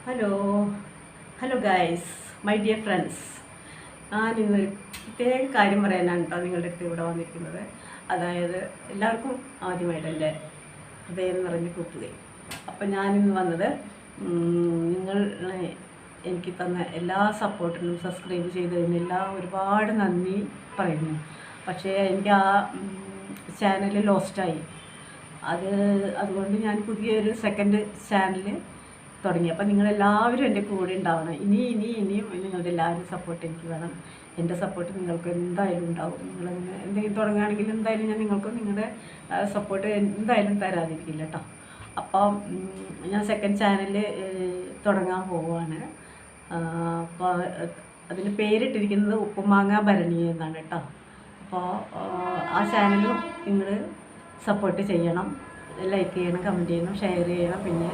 Hello hello guys, my dear friends. ഞാനിന്ന് പ്രത്യേക കാര്യം പറയാനാണ് കേട്ടോ നിങ്ങളുടെ അടുത്ത് ഇവിടെ വന്നിരിക്കുന്നത്. അതായത് എല്ലാവർക്കും ആദ്യമായിട്ട് എൻ്റെ ഹൃദയം നിറഞ്ഞ് കൂട്ടുകയും. അപ്പം ഞാനിന്ന് വന്നത് നിങ്ങൾ എനിക്ക് തന്ന എല്ലാ സപ്പോർട്ടിനും സബ്സ്ക്രൈബ് ചെയ്തതിനും എല്ലാം ഒരുപാട് നന്ദി പറയുന്നു. പക്ഷേ എനിക്ക് ആ ചാനൽ ലോസ്റ്റായി. അതുകൊണ്ട് ഞാൻ പുതിയൊരു സെക്കൻഡ് ചാനൽ തുടങ്ങി. അപ്പം നിങ്ങളെല്ലാവരും എൻ്റെ കൂടെ ഉണ്ടാവണം. ഇനിയും നിങ്ങളുടെ എല്ലാവരും സപ്പോർട്ട് എനിക്ക് വേണം. എൻ്റെ സപ്പോർട്ട് നിങ്ങൾക്ക് എന്തായാലും ഉണ്ടാവും. നിങ്ങളങ്ങനെ എന്തെങ്കിലും തുടങ്ങുകയാണെങ്കിൽ എന്തായാലും ഞാൻ നിങ്ങൾക്ക് നിങ്ങളുടെ സപ്പോർട്ട് എന്തായാലും തരാതിരിക്കില്ല കേട്ടോ. അപ്പം ഞാൻ സെക്കൻഡ് ചാനൽ തുടങ്ങാൻ പോവുകയാണ്. അപ്പോൾ അതിന് പേരിട്ടിരിക്കുന്നത് ഉപ്പുമാങ്ങ ഭരണി എന്നാണ് കേട്ടോ. അപ്പോൾ ആ ചാനലും നിങ്ങൾ സപ്പോർട്ട് ചെയ്യണം, ലൈക്ക് ചെയ്യണം, കമൻറ്റ് ചെയ്യണം, ഷെയർ ചെയ്യണം. പിന്നെ